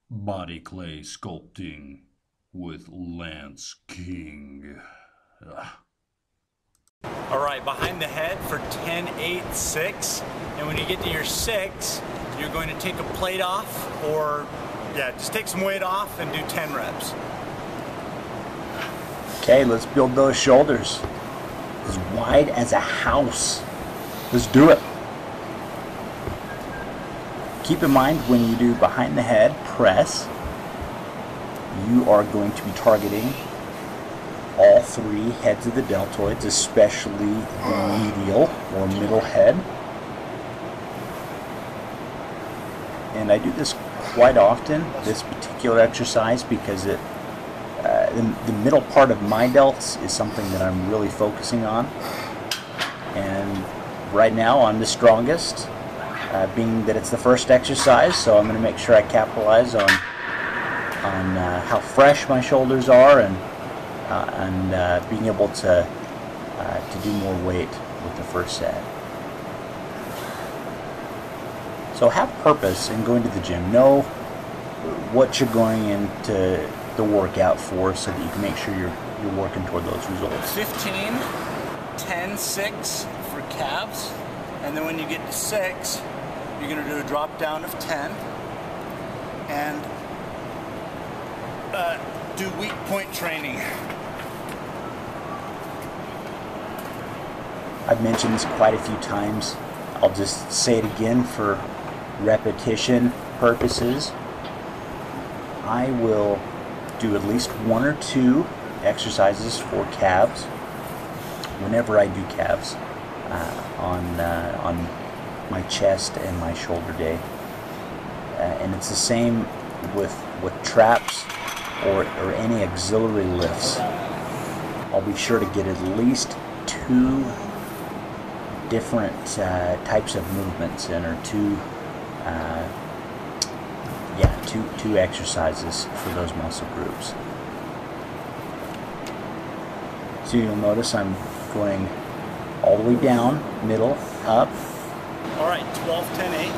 Body clay sculpting with Lance King. All right, behind the head for 10, 8, 6. And when you get to your 6, you're going to take a plate off, or just take some weight off and do 10 reps. Okay, let's build those shoulders as wide as a house. Let's do it. Keep in mind, when you do behind the head press, you are going to be targeting all three heads of the deltoids, especially the medial or middle head. And I do this quite often, this particular exercise, because the middle part of my delts is something that I'm really focusing on. And right now I'm the strongest, being that it's the first exercise, so I'm going to make sure I capitalize on how fresh my shoulders are and being able to do more weight with the first set. So have purpose in going to the gym. Know what you're going into the workout for, so that you can make sure you're working toward those results. 15, 10, 6 for calves, and then when you get to 6, you're going to do a drop down of 10 and do weak point training. I've mentioned this quite a few times. I'll just say it again for repetition purposes. I will do at least 1 or 2 exercises for calves whenever I do calves on my chest and my shoulder day, and it's the same with traps or any auxiliary lifts. I'll be sure to get at least 2 different types of movements in, or two exercises for those muscle groups. So you'll notice I'm going all the way down, middle, up. All right, 12, 10, 8.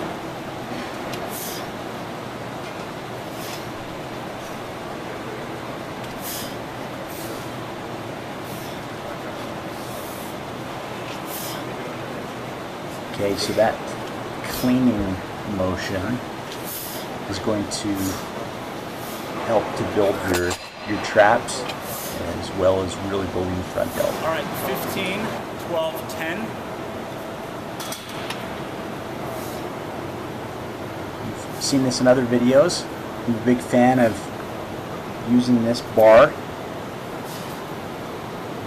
Okay, so that cleaning motion is going to help to build your traps, as well as really building the front delt. All right, 15, 12, 10. You've seen this in other videos. I'm a big fan of using this bar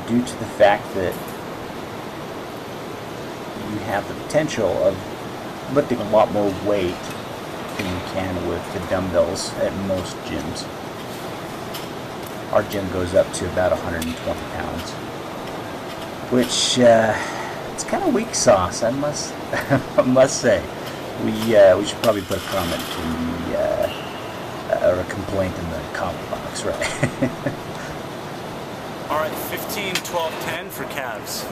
due to the fact that you have the potential of lifting a lot more weight than you can with the dumbbells at most gyms. Our gym goes up to about 120 pounds, which it's kind of weak sauce, I must I must say. We should probably put a comment in the or a complaint in the comment box, right? All right, 15, 12, 10 for calves.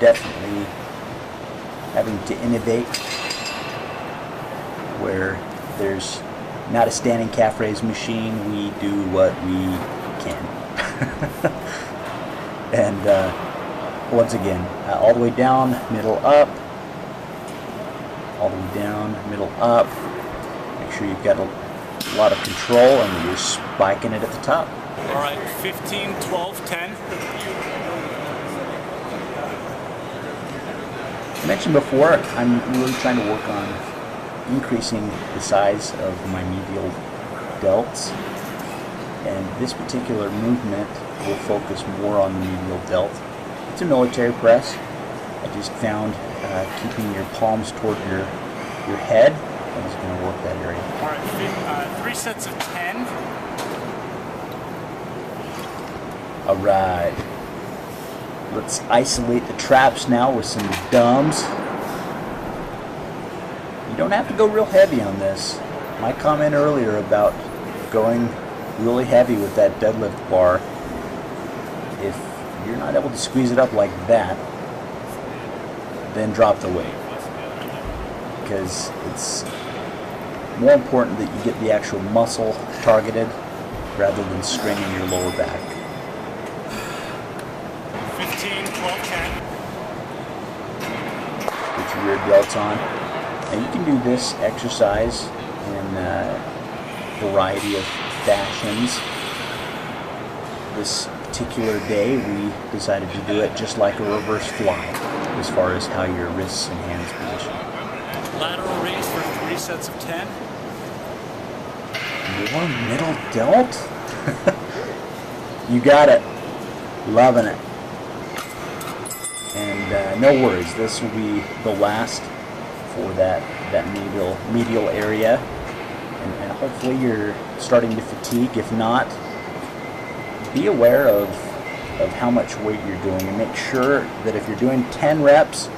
Definitely having to innovate where there's not a standing calf raise machine. We do what we can. And once again, all the way down, middle up, all the way down, middle up. Make sure you've got a lot of control and that you're spiking it at the top. All right, 15, 12, 10. I mentioned before, I'm really trying to work on increasing the size of my medial delts, and this particular movement will focus more on the medial delt. It's a military press. I just found keeping your palms toward your head is going to work that area. All right, 3 sets of 10. All right. Let's isolate the traps now with some dumbs. You don't have to go real heavy on this. My comment earlier about going really heavy with that deadlift bar, if you're not able to squeeze it up like that, then drop the weight. because it's more important that you get the actual muscle targeted rather than straining your lower back. 15, 12, 10. Get your rear delts on. Now you can do this exercise in a variety of fashions. This particular day we decided to do it just like a reverse fly as far as how your wrists and hands position. Lateral raise for 3 sets of 10. More middle delt? You got it. Loving it. And no worries, this will be the last for that medial area. And hopefully you're starting to fatigue. If not, be aware of how much weight you're doing and make sure that if you're doing 10 reps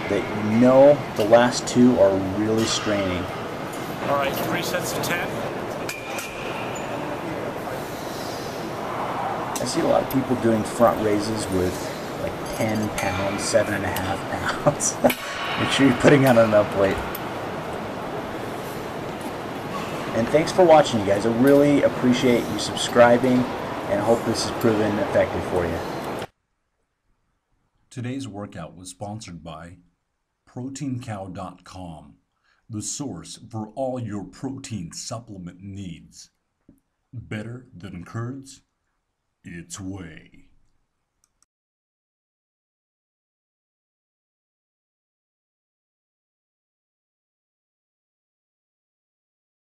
that you know the last 2 are really straining. All right, 3 sets of 10. I see a lot of people doing front raises with like 10 pounds, 7.5 pounds. Make sure you're putting on enough weight. And thanks for watching, you guys. I really appreciate you subscribing and hope this has proven effective for you. Today's workout was sponsored by ProteinCow.com, the source for all your protein supplement needs. Better than curds? It's whey.